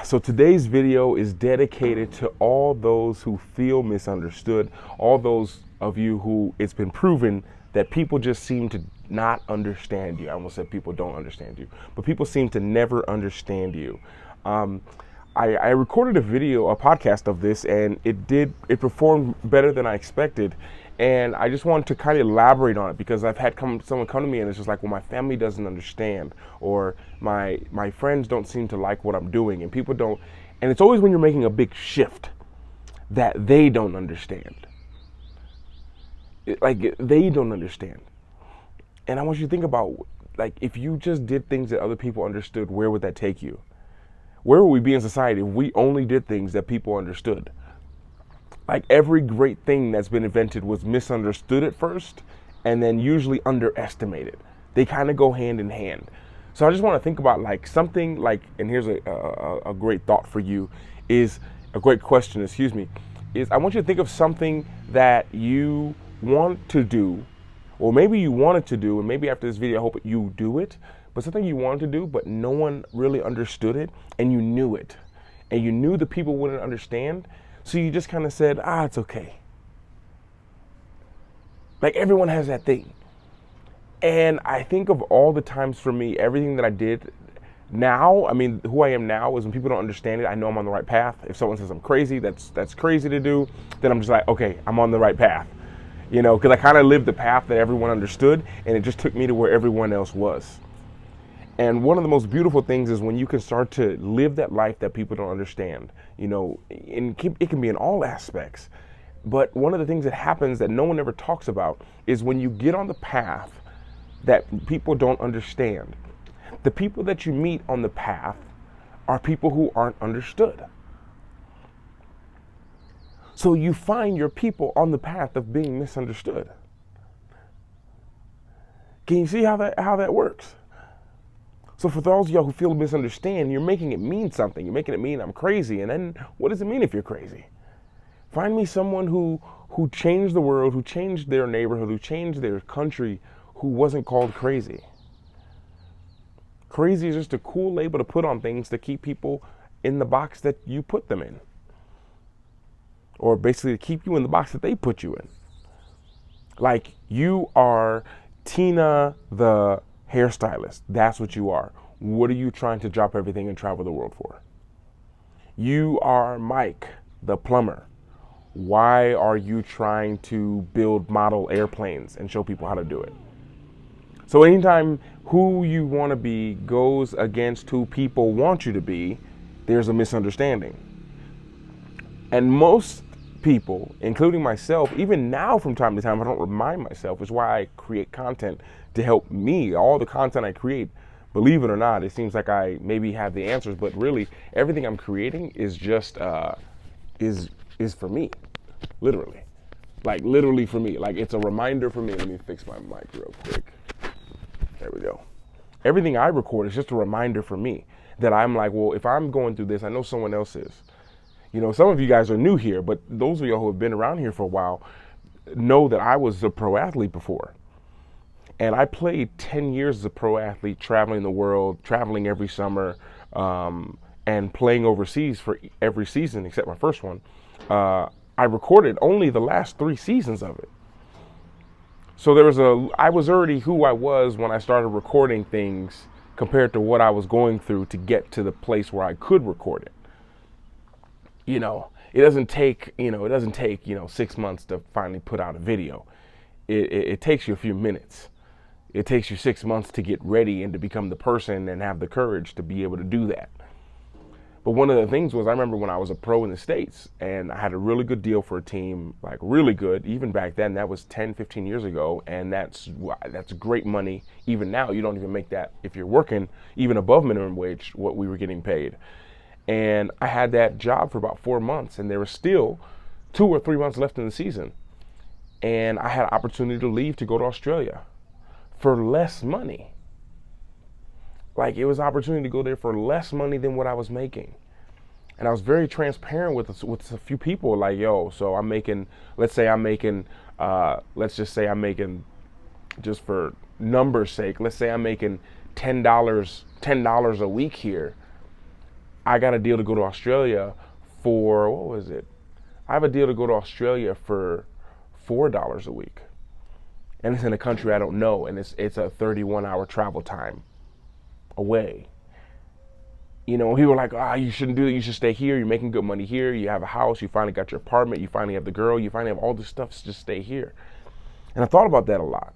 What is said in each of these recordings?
So today's video is dedicated to all those who feel misunderstood, all those of you who it's been proven that people just seem to not understand you. I almost said people don't understand you, but people seem to never understand you. I recorded a podcast of this, and it performed better than I expected. And I just wanted to kind of elaborate on it because I've had someone come to me and it's just like, well, my family doesn't understand, or my friends don't seem to like what I'm doing, and people don't. And it's always when you're making a big shift that they don't understand. They don't understand. And I want you to think about, like, if you just did things that other people understood, where would that take you? Where would we be in society if we only did things that people understood? Like, every great thing that's been invented was misunderstood at first and then usually underestimated. They kind of go hand in hand. So I just want to think about like something like, and here's a great thought for you, is a great question, is I want you to think of something that you want to do, or maybe you wanted to do, and maybe after this video I hope you do it, but something you wanted to do but no one really understood it, and you knew it, and you knew the people wouldn't understand. So you just kind of said, it's okay. Like, everyone has that thing. And I think of all the times for me, everything that I did now, I mean, who I am now is when people don't understand it, I know I'm on the right path. If someone says I'm crazy, that's crazy to do, then I'm just like, okay, I'm on the right path. You know, because I kind of lived the path that everyone understood, and it just took me to where everyone else was. And one of the most beautiful things is when you can start to live that life that people don't understand, you know, and it can be in all aspects. But one of the things that happens that no one ever talks about is when you get on the path that people don't understand, the people that you meet on the path are people who aren't understood. So you find your people on the path of being misunderstood. Can you see how that works? So for those of y'all who feel misunderstand, you're making it mean something. You're making it mean I'm crazy. And then what does it mean if you're crazy? Find me someone who changed the world, who changed their neighborhood, who changed their country, who wasn't called crazy. Crazy is just a cool label to put on things to keep people in the box that you put them in. Or basically to keep you in the box that they put you in. Like, you are Tina the hairstylist. That's what you are. What are you trying to drop everything and travel the world for? You are Mike the plumber. Why are you trying to build model airplanes and show people how to do it? So anytime who you want to be goes against who people want you to be, there's a misunderstanding. And most people, including myself, even now from time to time, I don't remind myself, is why I create content to help me. All the content I create, believe it or not, it seems like I maybe have the answers, but really everything I'm creating is just is for me, literally. Like, literally for me. Like, it's a reminder for me. Let me fix my mic real quick. There we go. Everything I record is just a reminder for me that I'm like, well, if I'm going through this, I know someone else is. You know, some of you guys are new here, but those of y'all who have been around here for a while know that I was a pro athlete before. And I played 10 years as a pro athlete, traveling the world, traveling every summer, and playing overseas for every season except my first one. I recorded only the last 3 seasons of it. So I was already who I was when I started recording things compared to what I was going through to get to the place where I could record it. You know, it doesn't take 6 months to finally put out a video. It takes you a few minutes. It takes you 6 months to get ready and to become the person and have the courage to be able to do that. But one of the things was, I remember when I was a pro in the States and I had a really good deal for a team, like really good, even back then. That was 10, 15 years ago, and that's great money. Even now, you don't even make that if you're working even above minimum wage, what we were getting paid. And I had that job for about 4 months, and there was still 2 or 3 months left in the season. And I had an opportunity to leave to go to Australia for less money. Like, it was an opportunity to go there for less money than what I was making. And I was very transparent with a few people, like, yo, so I'm making, let's just say I'm making, just for numbers sake, let's say I'm making $10 a week here. I got a deal to go to Australia for, what was it? I have a deal to go to Australia for $4 a week. And it's in a country I don't know, and it's a 31-hour travel time away. You know, people were like, you shouldn't do it. You should stay here. You're making good money here. You have a house. You finally got your apartment. You finally have the girl. You finally have all this stuff. So just stay here. And I thought about that a lot.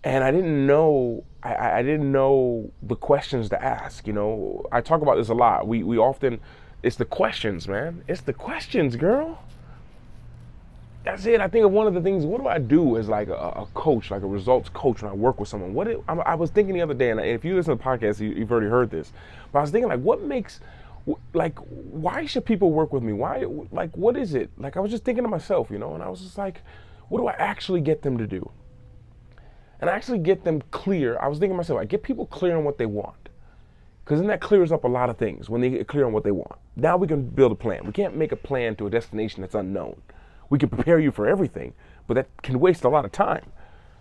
And I didn't know, I didn't know the questions to ask. You know, I talk about this a lot. We often, it's the questions, man. It's the questions, girl. That's it. I think of one of the things, what do I do as like a coach, like a results coach when I work with someone? I was thinking the other day, and if you listen to the podcast, you've already heard this, but I was thinking like, what makes, like, why should people work with me? Why, like, what is it? Like, I was just thinking to myself, you know, and I was just like, what do I actually get them to do? And I actually get them clear. I was thinking to myself, I get people clear on what they want. Because then that clears up a lot of things when they get clear on what they want. Now we can build a plan. We can't make a plan to a destination that's unknown. We can prepare you for everything, but that can waste a lot of time,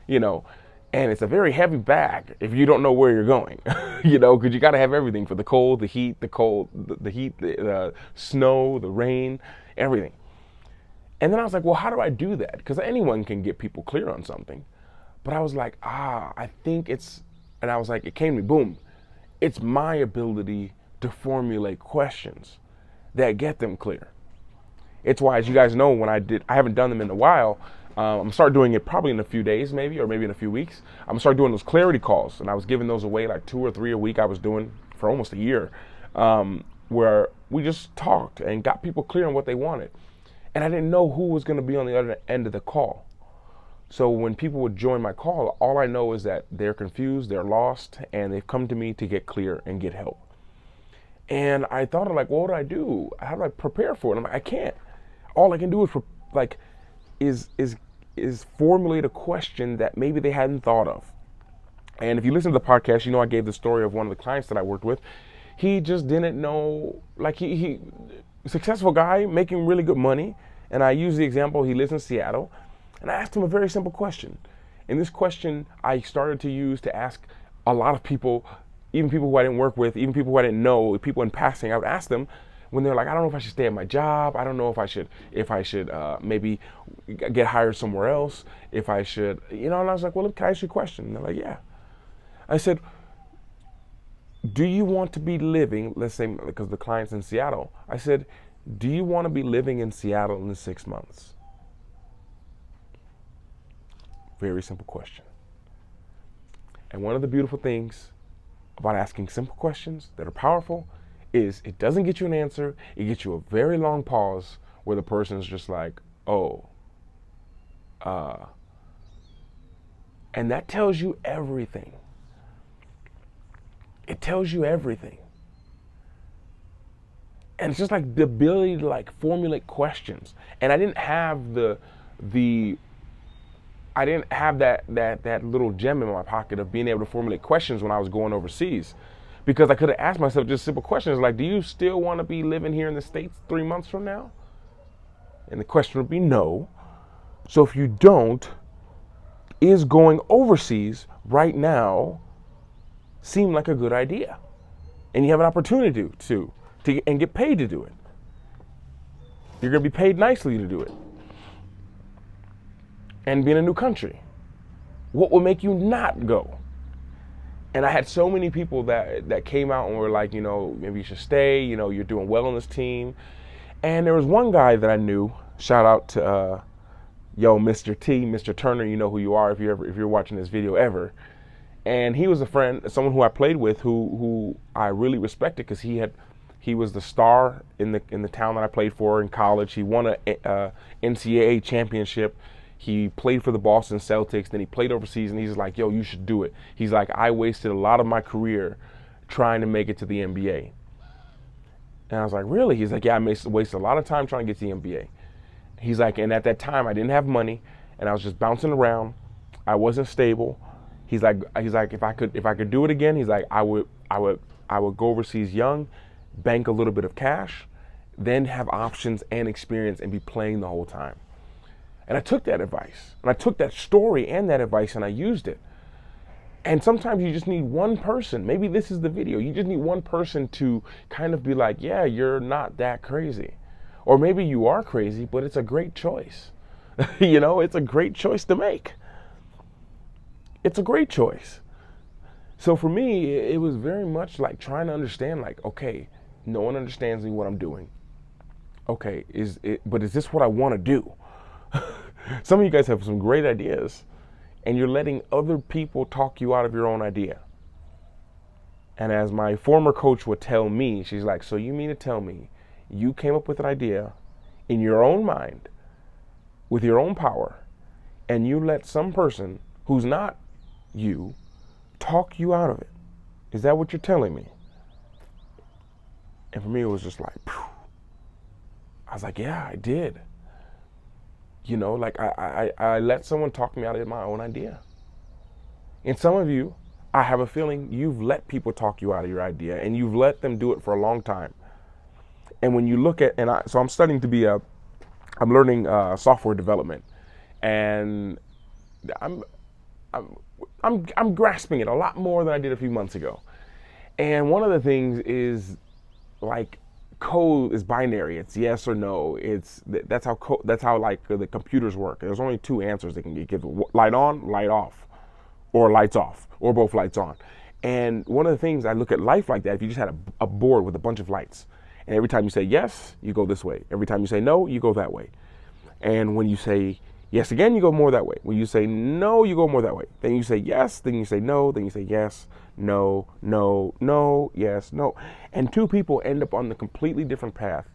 you know, and it's a very heavy bag if you don't know where you're going, you know, because you got to have everything for the cold, the heat, the snow, the rain, everything. And then I was like, well, how do I do that? Because anyone can get people clear on something. But I was like, I think it's, and I was like, it came to me, boom. It's my ability to formulate questions that get them clear. It's why, as you guys know, I haven't done them in a while. I'm gonna start doing it probably in a few days, maybe in a few weeks. I'm gonna start doing those clarity calls, and I was giving those away like 2 or 3 a week. I was doing for almost a year, where we just talked and got people clear on what they wanted. And I didn't know who was gonna be on the other end of the call. So when people would join my call, all I know is that they're confused, they're lost, and they've come to me to get clear and get help. And I thought of like, well, what do I do? How do I prepare for it? I'm like, I can't. All I can do is formulate a question that maybe they hadn't thought of. And if you listen to the podcast, you know I gave the story of one of the clients that I worked with. He just didn't know, like he successful guy making really good money. And I use the example, he lives in Seattle. And I asked him a very simple question. And this question I started to use to ask a lot of people, even people who I didn't work with, even people who I didn't know, people in passing. I would ask them when they're like, I don't know if I should stay at my job. I don't know if I should maybe get hired somewhere else. If I should, you know, and I was like, well, can I ask you a question? And they're like, yeah. I said, do you want to be living, let's say, because the client's in Seattle. I said, do you want to be living in Seattle in 6 months? Very simple question. And one of the beautiful things about asking simple questions that are powerful is it doesn't get you an answer. It gets you a very long pause where the person's just like, oh, and that tells you everything. It tells you everything. And it's just like the ability to like formulate questions. And I didn't have I didn't have that little gem in my pocket of being able to formulate questions when I was going overseas. Because I could have asked myself just simple questions like, do you still want to be living here in the States 3 months from now? And the question would be no. So if you don't, is going overseas right now seem like a good idea? And you have an opportunity to and get paid to do it. You're going to be paid nicely to do it. And be in a new country. What would make you not go? And I had so many people that came out and were like, you know, maybe you should stay, you know, you're doing well on this team. And there was one guy that I knew, shout out to Mr. T, Mr. Turner, you know who you are if you're watching this video ever. And he was a friend, someone who I played with who I really respected because he was the star in the town that I played for in college. He won a NCAA championship. He played for the Boston Celtics, then he played overseas, and he's like, yo, you should do it. He's like, I wasted a lot of my career trying to make it to the NBA. And I was like, really? He's like, yeah, I wasted a lot of time trying to get to the NBA. He's like, and at that time, I didn't have money, and I was just bouncing around. I wasn't stable. He's like, if I could do it again, he's like, I would go overseas young, bank a little bit of cash, then have options and experience and be playing the whole time. And I took that advice, and I took that story and that advice, and I used it. And sometimes you just need one person. Maybe this is the video. You just need one person to kind of be like, yeah, you're not that crazy. Or maybe you are crazy, but it's a great choice. It's a great choice to make. It's a great choice. So for me, it was very much like trying to understand, like, okay, no one understands me what I'm doing. Okay, but is this what I want to do? Some of you guys have some great ideas, and you're letting other people talk you out of your own idea. And as my former coach would tell me, she's like, so you mean to tell me you came up with an idea in your own mind with your own power, and you let some person who's not you talk you out of it? Is that what you're telling me? And for me, it was just like, phew. I was like, yeah, I did. Like I let someone talk me out of my own idea. And some of you, I have a feeling you've let people talk you out of your idea, and you've let them do it for a long time. And when you look at, so I'm studying to be I'm learning software development, and I'm grasping it a lot more than I did a few months ago. And one of the things is, like, code is binary. It's yes or no. That's how like the computers work. There's only two answers they can give: light on, light off, or lights off, or both lights on. And one of the things, I look at life like that. If you just had a board with a bunch of lights, and every time you say yes, you go this way. Every time you say no, you go that way. And when you say yes again, you go more that way. When you say no, you go more that way. Then you say yes, then you say no, then you say yes, no, no, no, yes, no. And two people end up on the completely different path.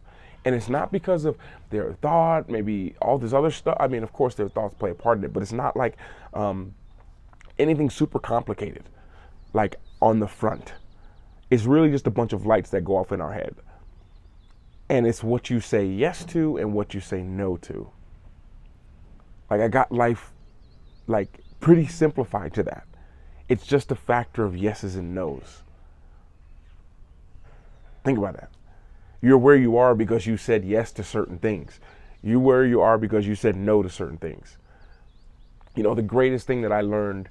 And it's not because of their thought, maybe all this other stuff. I mean, of course, their thoughts play a part in it, but it's not like anything super complicated, like on the front. It's really just a bunch of lights that go off in our head. And it's what you say yes to and what you say no to. Like, I got life, like, pretty simplified to that. It's just a factor of yeses and nos. Think about that. You're where you are because you said yes to certain things. You're where you are because you said no to certain things. The greatest thing that I learned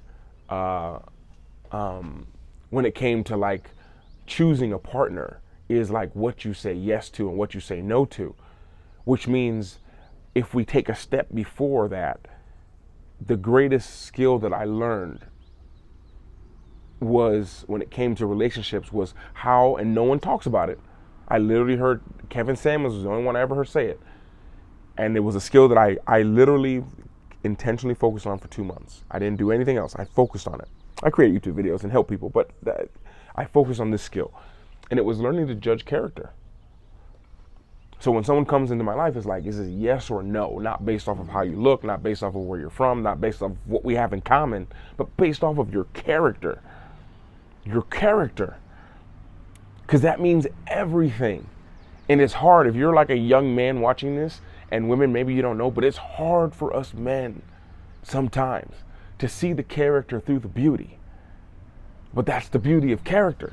when it came to, like, choosing a partner is, like, what you say yes to and what you say no to, which means if we take a step before that, the greatest skill that I learned was, when it came to relationships, was how, and no one talks about it. I literally heard Kevin Samuels was the only one I ever heard say it. And it was a skill that I literally intentionally focused on for 2 months. I didn't do anything else. I focused on it. I create YouTube videos and help people, but I focused on this skill. And it was learning to judge character. So when someone comes into my life, it's like, is it yes or no? Not based off of how you look, not based off of where you're from, not based off of what we have in common, but based off of your character. Your character. Because that means everything. And it's hard if you're like a young man watching this, and women, maybe you don't know, but it's hard for us men sometimes to see the character through the beauty. But that's the beauty of character,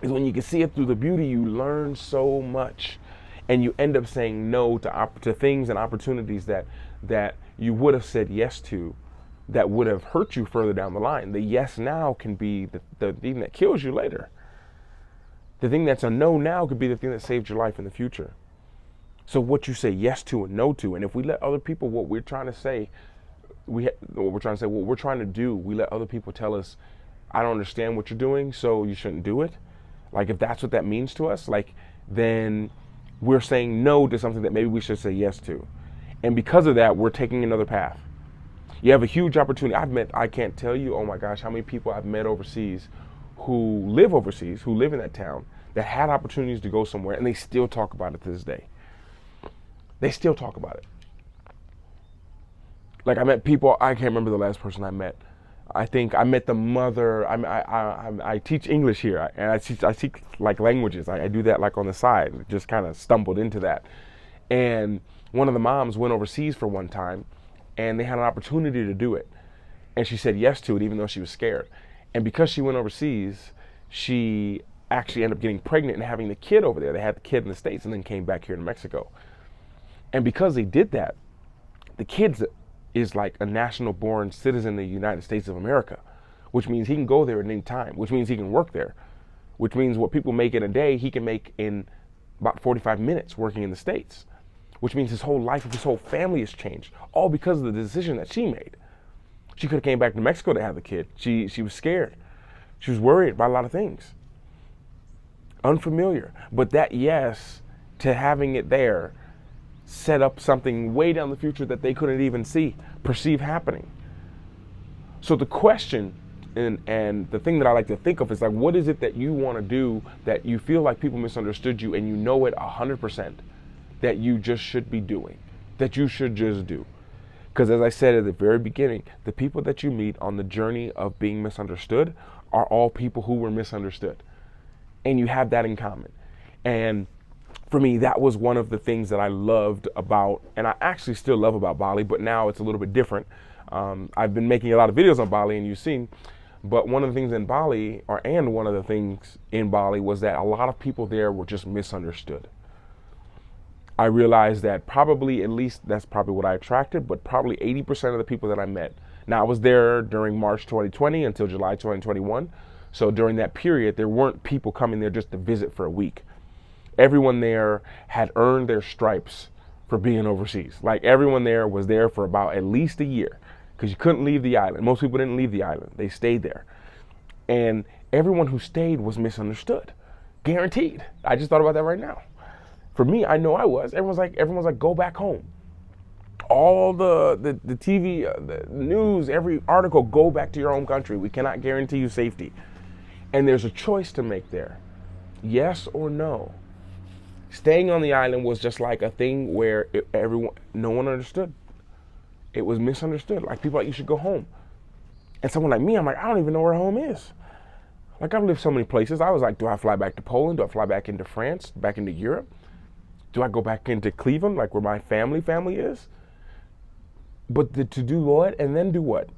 is when you can see it through the beauty, you learn so much. And you end up saying no to things and opportunities that you would have said yes to, that would have hurt you further down the line. The yes now can be the thing that kills you later. The thing that's a no now could be the thing that saved your life in the future. So what you say yes to and no to, and if we let other people, what we're trying to do, we let other people tell us, I don't understand what you're doing, so you shouldn't do it. Like, if that's what that means to us, like, then we're saying no to something that maybe we should say yes to. And because of that, we're taking another path. You have a huge opportunity. I can't tell you, oh my gosh, how many people I've met overseas who live in that town, that had opportunities to go somewhere, and they still talk about it to this day. They still talk about it. Like, I met people, I can't remember the last person I met. I think I met the mother. I teach English here, and I teach like languages. I do that like on the side. Just kind of stumbled into that. And one of the moms went overseas for one time, and they had an opportunity to do it, and she said yes to it, even though she was scared. And because she went overseas, she actually ended up getting pregnant and having the kid over there. They had the kid in the States and then came back here to Mexico. And because they did that, the kid is like a national born citizen of the United States of America, which means he can go there at any time, which means he can work there, which means what people make in a day, he can make in about 45 minutes working in the States, which means his whole life of his whole family has changed, all because of the decision that she made. She could have came back to Mexico to have the kid. She was scared. She was worried about a lot of things. Unfamiliar. But that yes to having it there set up something way down the future that they couldn't even perceive happening. So the question and the thing that I like to think of is like, what is it that you want to do that you feel like people misunderstood you and you know it 100% that you just should be doing, that you should just do? Because as I said at the very beginning, the people that you meet on the journey of being misunderstood are all people who were misunderstood. And you have that in common. And for me, that was one of the things that I loved about, and I actually still love about Bali, but now it's a little bit different. I've been making a lot of videos on Bali, and you've seen, but one of the things in Bali, one of the things in Bali was that a lot of people there were just misunderstood. I realized that probably, at least that's probably what I attracted, but probably 80% of the people that I met. Now I was there during March 2020 until July 2021. So during that period, there weren't people coming there just to visit for a week. Everyone there had earned their stripes for being overseas. Like everyone there was there for about at least a year because you couldn't leave the island. Most people didn't leave the island. They stayed there. And everyone who stayed was misunderstood. Guaranteed. I just thought about that right now. For me, I know I was. Everyone's like, go back home. All the TV, the news, every article, go back to your home country. We cannot guarantee you safety. And there's a choice to make there. Yes or no. Staying on the island was just like a thing where no one understood. It was misunderstood. Like people like, you should go home. And someone like me, I'm like, I don't even know where home is. Like I've lived so many places. I was like, do I fly back to Poland? Do I fly back into France? Back into Europe? Do I go back into Cleveland, like where my family is? But to do what? And then do what?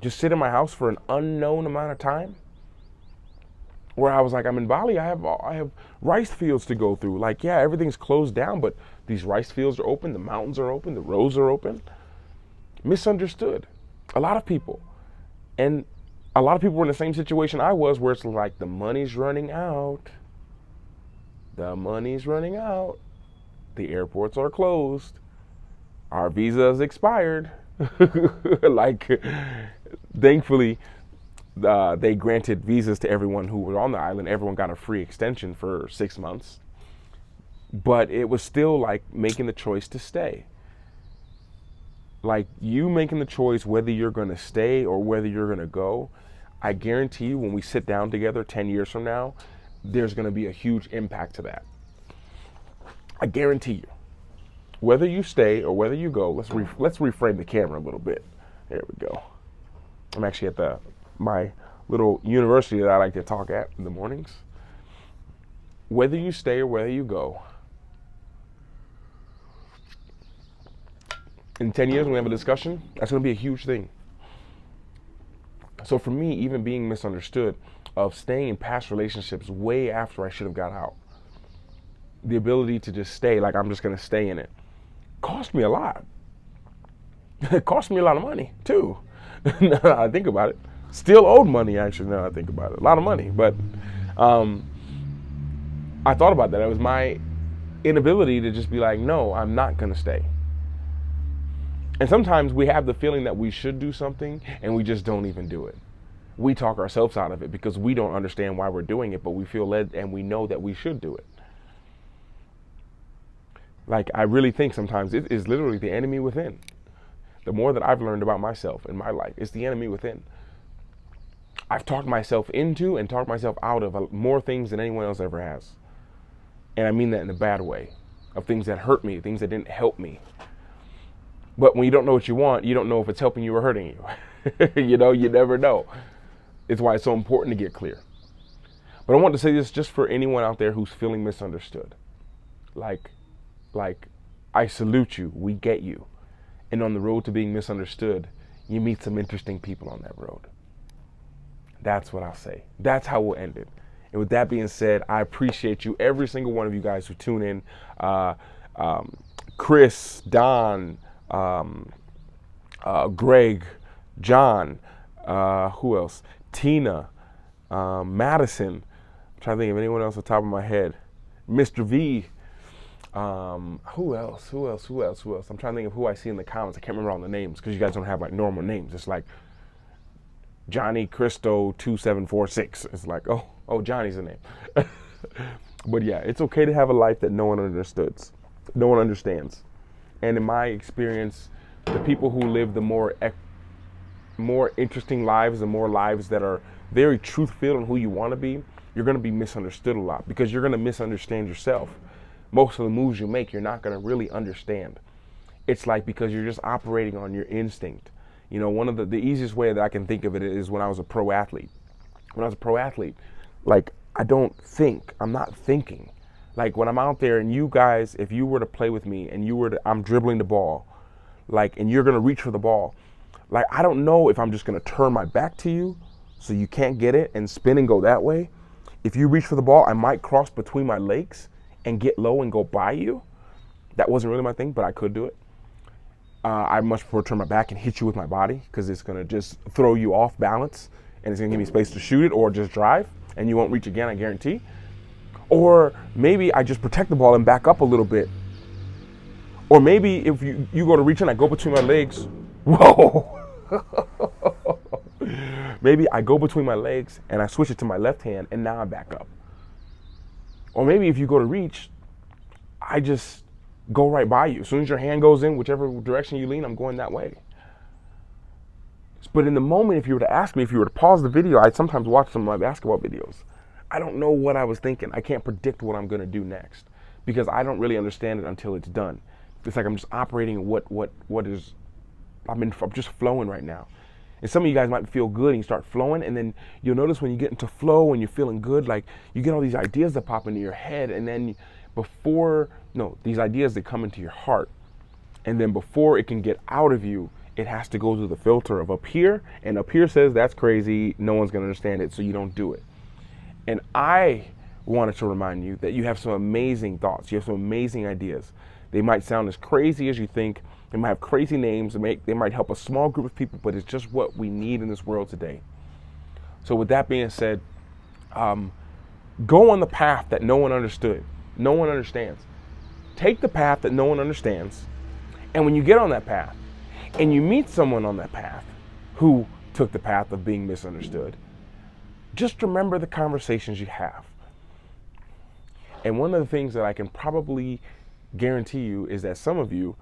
Just sit in my house for an unknown amount of time? Where I was like, I'm in Bali, I have rice fields to go through. Like, yeah, everything's closed down, but these rice fields are open, the mountains are open, the roads are open. Misunderstood. A lot of people. And a lot of people were in the same situation I was, where it's like, the money's running out. The money's running out. The airports are closed. Our visa is expired. Like, thankfully, they granted visas to everyone who was on the island. Everyone got a free extension for 6 months. But it was still like making the choice to stay. Like you making the choice whether you're going to stay or whether you're going to go. I guarantee you when we sit down together 10 years from now, there's going to be a huge impact to that. I guarantee you. Whether you stay or whether you go, let's reframe the camera a little bit. There we go. I'm actually at my little university that I like to talk at in the mornings. Whether you stay or whether you go, in 10 years when we have a discussion, that's going to be a huge thing. So for me, even being misunderstood, of staying in past relationships way after I should have got out, the ability to just stay, like I'm just going to stay in it, cost me a lot. It cost me a lot of money too. Now that I think about it. Still owed money, actually, now that I think about it. A lot of money. But I thought about that. It was my inability to just be like, no, I'm not going to stay. And sometimes we have the feeling that we should do something and we just don't even do it. We talk ourselves out of it because we don't understand why we're doing it, but we feel led and we know that we should do it. Like, I really think sometimes it is literally the enemy within. The more that I've learned about myself in my life, it's the enemy within. I've talked myself into and talked myself out of more things than anyone else ever has. And I mean that in a bad way, of things that hurt me, things that didn't help me. But when you don't know what you want, you don't know if it's helping you or hurting you. You know, you never know. It's why it's so important to get clear. But I want to say this just for anyone out there who's feeling misunderstood. Like, I salute you. We get you. And on the road to being misunderstood, you meet some interesting people on that road. That's what I'll say. That's how we'll end it. And with that being said, I appreciate you, every single one of you guys who tune in. Chris, Don, Greg, John, Who else? Tina, Madison. I'm trying to think of anyone else on top of my head. Mr. V. Who else? I'm trying to think of who I see in the comments. I can't remember all the names because you guys don't have like normal names. It's like Johnny Cristo 2746. It's like, oh, Johnny's the name. But yeah, it's okay to have a life that no one understands. And in my experience, the people who live the more interesting lives, the more lives that are very truth-filled on who you want to be, you're going to be misunderstood a lot because you're going to misunderstand yourself. Most of the moves you make, you're not going to really understand. It's like because you're just operating on your instinct. You know, one of the easiest way that I can think of it is when I was a pro athlete. When I was a pro athlete, like I'm not thinking. Like when I'm out there and you guys, if you were to play with me and I'm dribbling the ball, like, and you're going to reach for the ball, like, I don't know if I'm just going to turn my back to you so you can't get it and spin and go that way. If you reach for the ball, I might cross between my legs and get low and go by you. That wasn't really my thing, but I could do it. I much prefer to turn my back and hit you with my body because it's going to just throw you off balance and it's going to give me space to shoot it or just drive and you won't reach again, I guarantee. Or maybe I just protect the ball and back up a little bit. Or maybe if you go to reach in, I go between my legs. Whoa. Maybe I go between my legs and I switch it to my left hand and now I back up. Or maybe if you go to reach, I just go right by you. As soon as your hand goes in, whichever direction you lean, I'm going that way. But in the moment, if you were to ask me, if you were to pause the video, I'd sometimes watch some of my basketball videos. I don't know what I was thinking. I can't predict what I'm going to do next because I don't really understand it until it's done. It's like I'm just operating what is, I'm just flowing right now. And some of you guys might feel good and you start flowing, and then you'll notice when you get into flow and you're feeling good, like you get all these ideas that pop into your head, and then these ideas that come into your heart, and then before it can get out of you, it has to go through the filter of up here, and up here says that's crazy, no one's going to understand it, so you don't do it. And I wanted to remind you that you have some amazing thoughts, you have some amazing ideas. They might sound as crazy as you think. They might have crazy names. They might help a small group of people, but it's just what we need in this world today. So with that being said, go on the path that no one understands. Take the path that no one understands. And when you get on that path and you meet someone on that path who took the path of being misunderstood, just remember the conversations you have. And one of the things that I can probably guarantee you is that some of the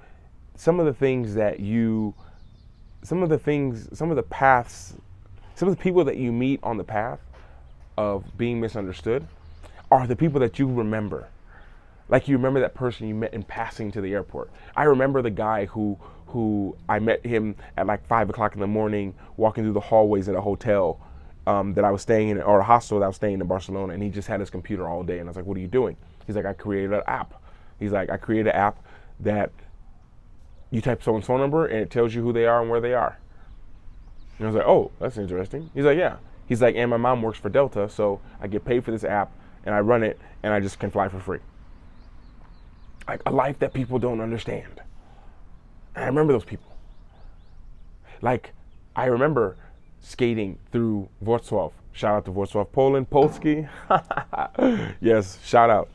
people that you meet on the path of being misunderstood are the people that you remember. Like you remember that person you met in passing to the airport. I remember the guy who I met him at like 5 o'clock in the morning walking through the hallways at a hotel that I was staying in, or a hostel that I was staying in Barcelona, and he just had his computer all day. And I was like, what are you doing? He's like, I created an app. He's like, I created an app that you type someone's phone number and it tells you who they are and where they are. And I was like, oh, that's interesting. He's like, yeah. He's like, and my mom works for Delta, so I get paid for this app and I run it and I just can fly for free. Like a life that people don't understand. And I remember those people. Like, I remember skating through Wrocław. Shout out to Wrocław, Poland, Polski. Yes, shout out.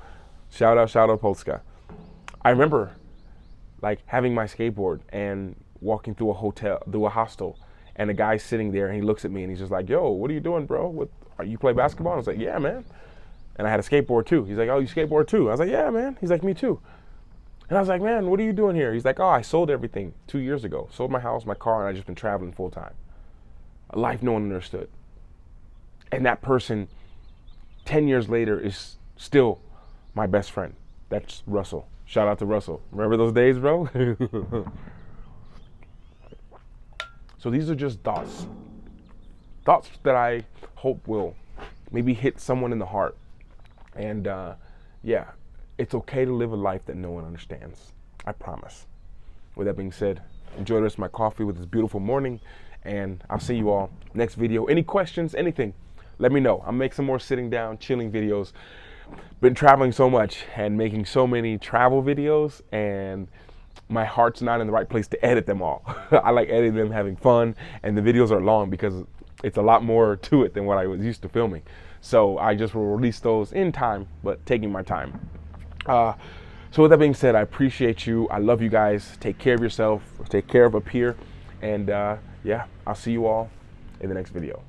Shout out Polska. I remember like having my skateboard and walking through a hostel, and a guy sitting there and he looks at me and he's just like, yo, what are you doing, bro? You play basketball? I was like, yeah, man. And I had a skateboard too. He's like, oh, you skateboard too? I was like, yeah, man. He's like, me too. And I was like, man, what are you doing here? He's like, oh, I sold everything 2 years ago. Sold my house, my car, and I've just been traveling full time. A life no one understood. And that person, 10 years later, is still my best friend. That's Russell. Shout out to Russell. Remember those days, bro? So these are just thoughts. Thoughts that I hope will maybe hit someone in the heart. And yeah, it's okay to live a life that no one understands. I promise. With that being said, enjoy the rest of my coffee with this beautiful morning. And I'll see you all next video. Any questions, anything, let me know. I'll make some more sitting down, chilling videos. Been traveling so much and making so many travel videos, and my heart's not in the right place to edit them all. I like editing them, having fun, and the videos are long because it's a lot more to it than what I was used to filming. So I just will release those in time, but taking my time. So with that being said, I appreciate you. I love you guys. Take care of yourself. Take care of up here. And yeah, I'll see you all in the next video.